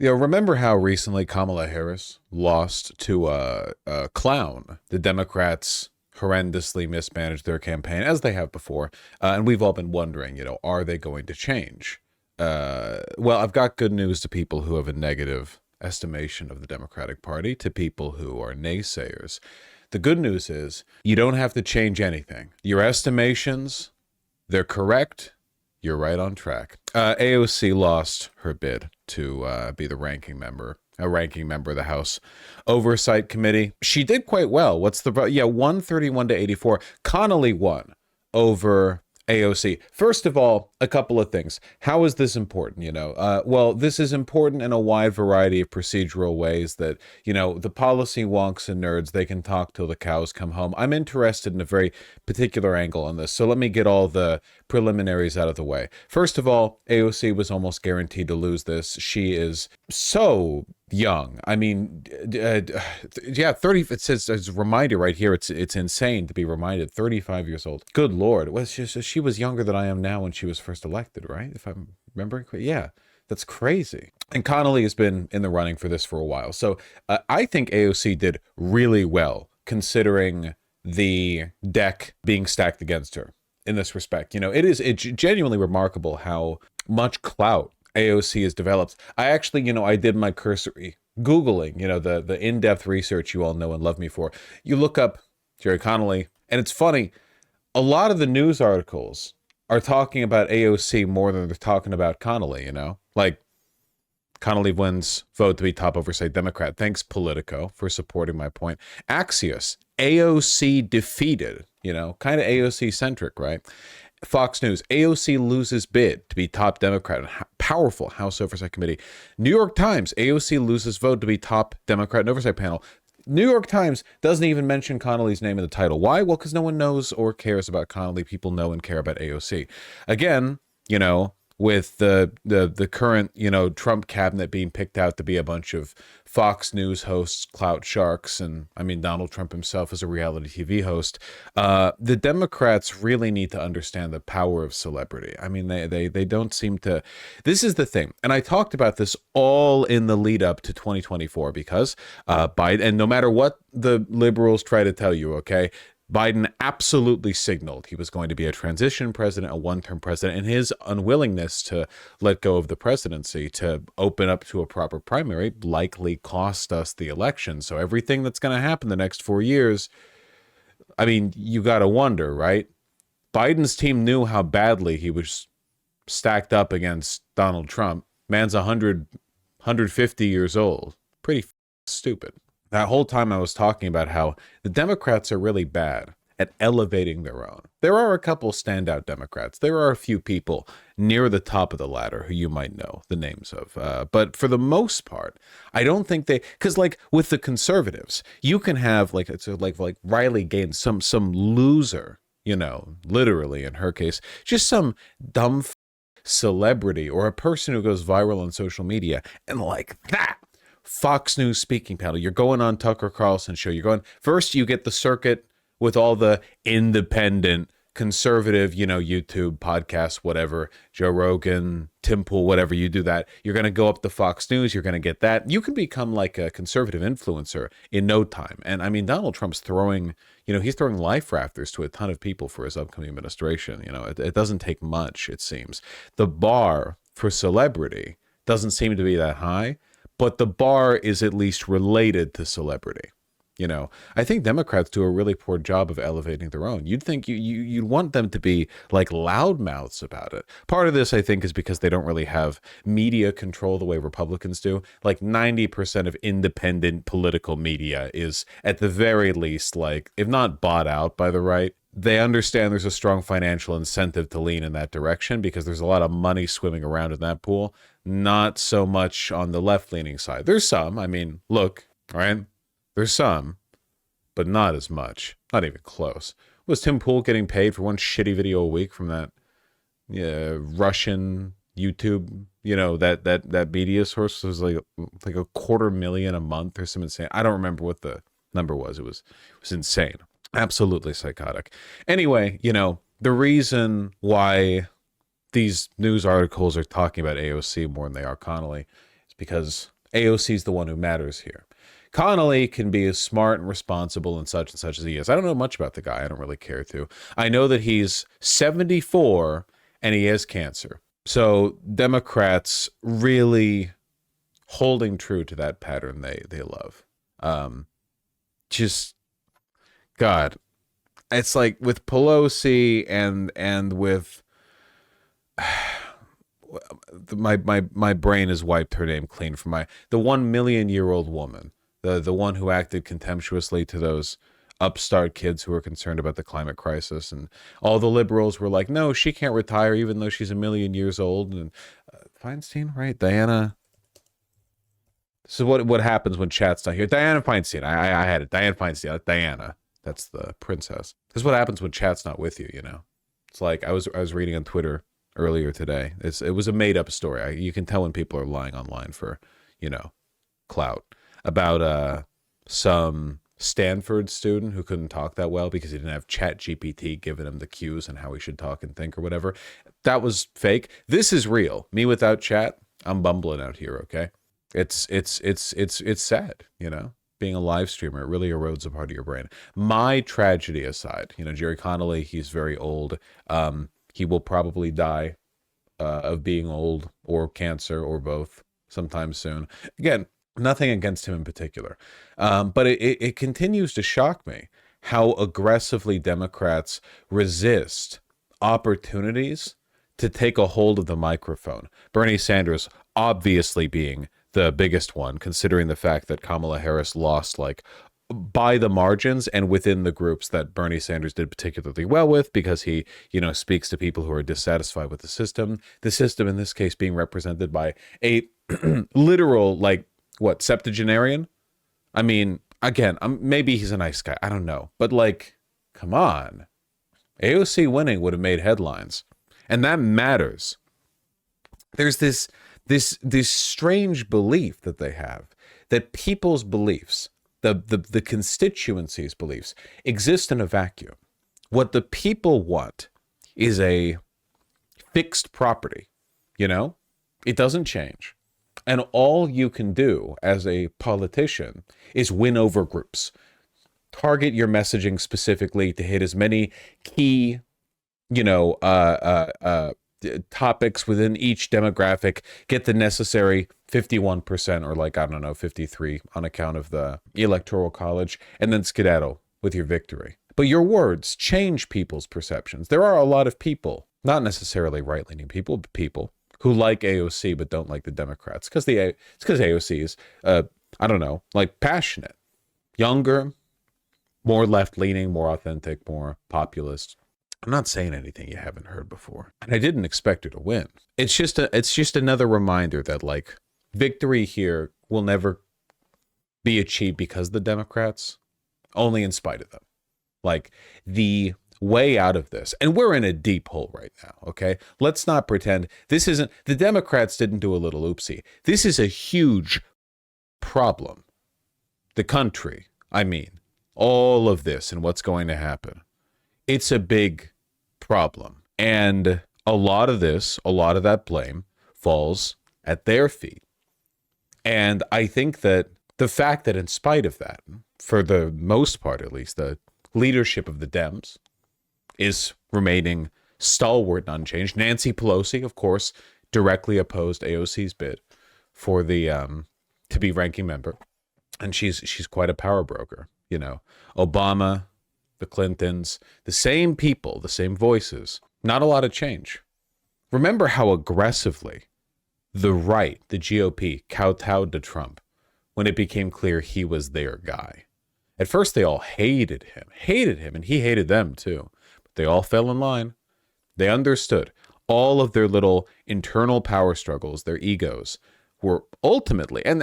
Remember how recently Kamala Harris lost to a clown? The Democrats horrendously mismanaged their campaign, as they have before. And we've all been wondering, are they going to change? Well, I've got good news to people who have a negative estimation of the Democratic Party, to people who are naysayers. The good news is you don't have to change anything. Your estimations, they're correct. You're right on track. AOC lost her bid to be the ranking member of the House Oversight Committee. She did quite well. 131 to 84. Connolly won over AOC. First of all, a couple of things. How is this important? Well, this is important in a wide variety of procedural ways that, the policy wonks and nerds, they can talk till the cows come home. I'm interested in a very particular angle on this. So let me get all the preliminaries out of the way. First of all, AOC was almost guaranteed to lose this. She is so young. I mean, 30. It says as a reminder right here. It's insane to be reminded. 35 years old. Good Lord. She was younger than I am now when she was first elected, right? If I'm remembering correctly. Yeah, that's crazy. And Connolly has been in the running for this for a while. So I think AOC did really well considering the deck being stacked against her in this respect. It's genuinely remarkable how much clout AOC has developed. I actually, I did my cursory Googling, the in-depth research you all know and love me for. You look up Jerry Connolly, and it's funny, a lot of the news articles are talking about AOC more than they're talking about Connolly, Like, Connolly wins vote to be top oversight Democrat. Thanks, Politico, for supporting my point. Axios, AOC defeated, kind of AOC-centric, right? Fox News, AOC loses bid to be top Democrat in powerful House Oversight Committee. New York Times, AOC loses vote to be top Democrat in Oversight Panel. New York Times doesn't even mention Connolly's name in the title. Why? Well, because no one knows or cares about Connolly. People know and care about AOC. Again, with the current, Trump cabinet being picked out to be a bunch of Fox News hosts, clout sharks, and Donald Trump himself as a reality TV host, the Democrats really need to understand the power of celebrity. They don't seem to. This is the thing, and I talked about this all in the lead up to 2024 because Biden, and no matter what the liberals try to tell you, okay, Biden absolutely signaled he was going to be a transition president, a one-term president, and his unwillingness to let go of the presidency to open up to a proper primary likely cost us the election. So everything that's going to happen the next 4 years, you got to wonder, right? Biden's team knew how badly he was stacked up against Donald Trump. Man's 150 years old. Pretty stupid. That whole time I was talking about how the Democrats are really bad at elevating their own. There are a couple standout Democrats. There are a few people near the top of the ladder who you might know the names of. But for the most part, I don't think because like with the conservatives, you can have like Riley Gaines, some loser, literally in her case, just some dumb celebrity or a person who goes viral on social media, and like that. Fox News speaking panel. You're going on Tucker Carlson show. You're going first. You get the circuit with all the independent, conservative, YouTube podcasts, whatever, Joe Rogan, Tim Pool, whatever. You do that. You're going to go up to Fox News. You're going to get that. You can become like a conservative influencer in no time. And Donald Trump's throwing, he's throwing life rafters to a ton of people for his upcoming administration. It doesn't take much, it seems. The bar for celebrity doesn't seem to be that high. But the bar is at least related to celebrity. I think Democrats do a really poor job of elevating their own. You'd think you'd want them to be like loudmouths about it. Part of this, I think, is because they don't really have media control the way Republicans do. Like 90% of independent political media is at the very least, like, if not bought out by the right, they understand there's a strong financial incentive to lean in that direction because there's a lot of money swimming around in that pool. Not so much on the left-leaning side. There's some. Look, right? There's some, but not as much. Not even close. Was Tim Pool getting paid for one shitty video a week from that Russian YouTube, that media source? It was like $250,000 a month or something insane. I don't remember what the number was. It was insane. Absolutely psychotic. Anyway, the reason why these news articles are talking about AOC more than they are Connolly is because AOC is the one who matters here. Connolly can be as smart and responsible and such as he is. I don't know much about the guy. I don't really care to. I know that he's 74 and he has cancer. So Democrats really holding true to that pattern they love. Just, God, it's like with Pelosi and with my brain has wiped her name clean from the 1 million year old woman, the one who acted contemptuously to those upstart kids who were concerned about the climate crisis, and all the liberals were like, no, she can't retire even though she's 1 million years old. And Feinstein, right? Diana. This is what happens when chat's not here. Diana Feinstein. I had it. Diana Feinstein. Diana. That's the princess. This is what happens when chat's not with you. You know, it's like I was reading on Twitter earlier today. It was a made up story. You can tell when people are lying online for, clout, about some Stanford student who couldn't talk that well because he didn't have Chat GPT giving him the cues and how he should talk and think or whatever. That was fake. This is real. Me without chat, I'm bumbling out here. Okay, it's sad. Being a live streamer, it really erodes a part of your brain. My tragedy aside, Jerry Connolly, he's very old. He will probably die of being old or cancer or both sometime soon. Again, nothing against him in particular. But it continues to shock me how aggressively Democrats resist opportunities to take a hold of the microphone. Bernie Sanders obviously being the biggest one, considering the fact that Kamala Harris lost by the margins and within the groups that Bernie Sanders did particularly well with, because he, speaks to people who are dissatisfied with the system in this case being represented by a literal, septuagenarian. I mean, again, maybe he's a nice guy. I don't know. But come on. AOC winning would have made headlines. And that matters. There's this strange belief that they have that people's beliefs, the constituency's beliefs, exist in a vacuum. What the people want is a fixed property. It doesn't change. And all you can do as a politician is win over groups. Target your messaging specifically to hit as many key, topics within each demographic, get the necessary 51% or 53 on account of the electoral college, and then skedaddle with your victory. But your words change people's perceptions. There are a lot of people, not necessarily right-leaning people, but people who like AOC but don't like the Democrats. It's because AOC is, passionate, younger, more left-leaning, more authentic, more populist. I'm not saying anything you haven't heard before. And I didn't expect her to win. It's just another reminder that victory here will never be achieved because of the Democrats, only in spite of them. The way out of this, and we're in a deep hole right now, okay? Let's not pretend the Democrats didn't do a little oopsie. This is a huge problem. The country, all of this and what's going to happen. It's a big problem. And a lot of that blame falls at their feet. And I think that the fact that in spite of that, for the most part at least, the leadership of the Dems is remaining stalwart and unchanged. Nancy Pelosi, of course, directly opposed AOC's bid for the to be ranking member. And she's quite a power broker. Obama, the Clintons, the same people, the same voices, not a lot of change. Remember how aggressively the right, the GOP, kowtowed to Trump when it became clear he was their guy. At first, they all hated him, and he hated them too. But they all fell in line. They understood all of their little internal power struggles, their egos, were ultimately, and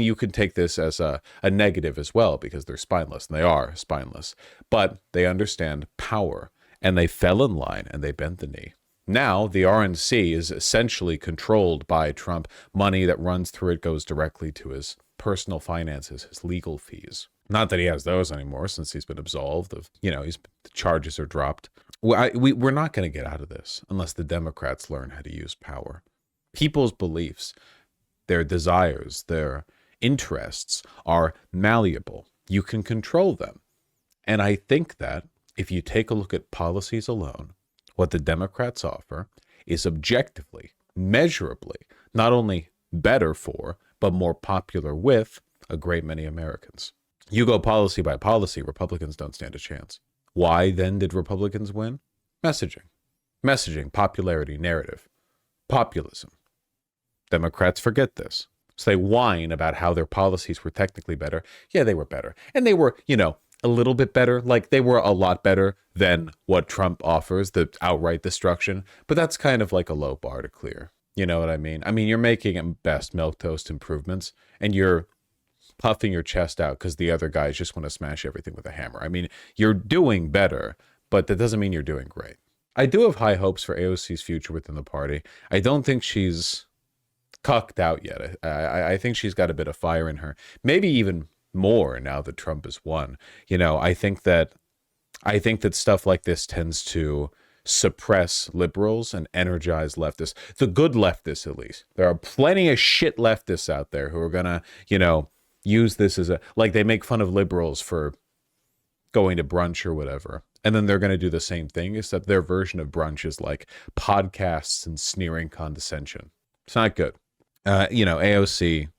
you can take this as a negative as well, because they're spineless, and they are spineless, but they understand power, and they fell in line, and they bent the knee. Now, the RNC is essentially controlled by Trump. Money that runs through it goes directly to his personal finances, his legal fees. Not that he has those anymore since he's been absolved of, the charges are dropped. We're not going to get out of this unless the Democrats learn how to use power. People's beliefs, their desires, their interests are malleable. You can control them. And I think that if you take a look at policies alone, what the Democrats offer is objectively, measurably, not only better for, but more popular with a great many Americans. You go policy by policy, Republicans don't stand a chance. Why then did Republicans win? Messaging. Messaging, popularity, narrative, populism. Democrats forget this. So they whine about how their policies were technically better. Yeah, they were better. And they were, a little bit better. Like, they were a lot better than what Trump offers, the outright destruction. But that's kind of like a low bar to clear. You know what I mean? I mean, you're making at best milquetoast improvements, and you're puffing your chest out because the other guys just want to smash everything with a hammer. I mean, you're doing better, but that doesn't mean you're doing great. I do have high hopes for AOC's future within the party. I don't think she's cucked out yet. I think she's got a bit of fire in her, maybe even more now that Trump has won. I think that stuff like this tends to suppress liberals and energize leftists, the good leftists at least. There are plenty of shit leftists out there who are gonna, use this as they make fun of liberals for going to brunch or whatever. And then they're going to do the same thing, except their version of brunch is like podcasts and sneering condescension. It's not good. AOC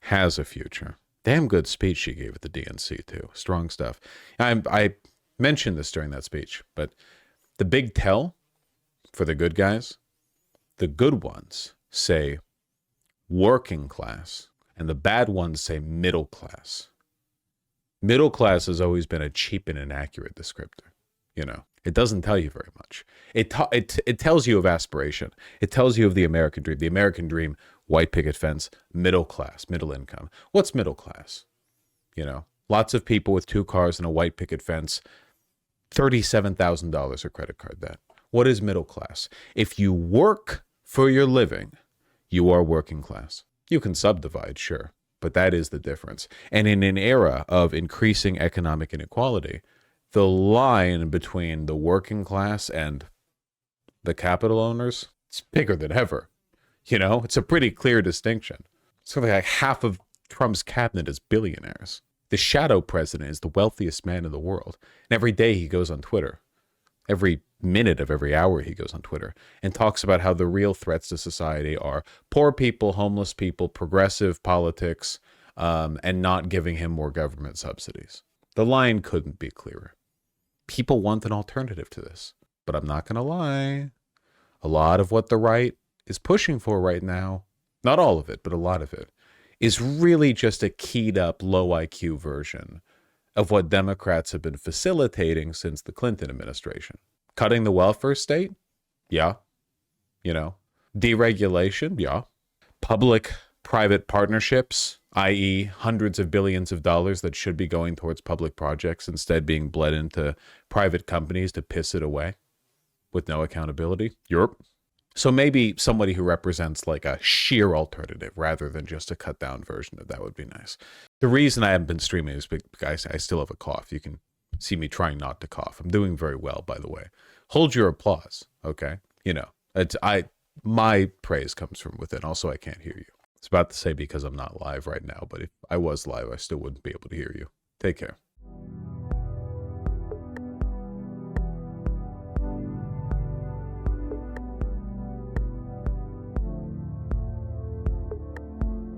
has a future. Damn good speech she gave at the DNC too. Strong stuff. I mentioned this during that speech, but the big tell for the good guys, the good ones say working class, and the bad ones say middle class. Middle class has always been a cheap and inaccurate descriptor. It doesn't tell you very much. It tells you of aspiration. It tells you of the American dream. The American dream, white picket fence, middle class, middle income. What's middle class? Lots of people with 2 cars and a white picket fence, $37,000 of credit card debt. What is middle class? If you work for your living, you are working class. You can subdivide, sure, but that is the difference. And in an era of increasing economic inequality, the line between the working class and the capital owners, it's bigger than ever. It's a pretty clear distinction. Something like half of Trump's cabinet is billionaires. The shadow president is the wealthiest man in the world. And every day he goes on Twitter. Every minute of every hour he goes on Twitter and talks about how the real threats to society are poor people, homeless people, progressive politics, and not giving him more government subsidies. The line couldn't be clearer. People want an alternative to this, but I'm not going to lie. A lot of what the right is pushing for right now, not all of it, but a lot of it, is really just a keyed up low IQ version of what Democrats have been facilitating since the Clinton administration. Cutting the welfare state? Yeah. Deregulation? Yeah. Public-private partnerships, i.e. hundreds of billions of dollars that should be going towards public projects instead being bled into private companies to piss it away with no accountability. Europe. So maybe somebody who represents like a sheer alternative rather than just a cut down version of that would be nice. The reason I haven't been streaming is because I still have a cough. You can see me trying not to cough. I'm doing very well, by the way. Hold your applause, okay? My praise comes from within. Also, I can't hear you. It's about to say because I'm not live right now, but if I was live, I still wouldn't be able to hear you. Take care.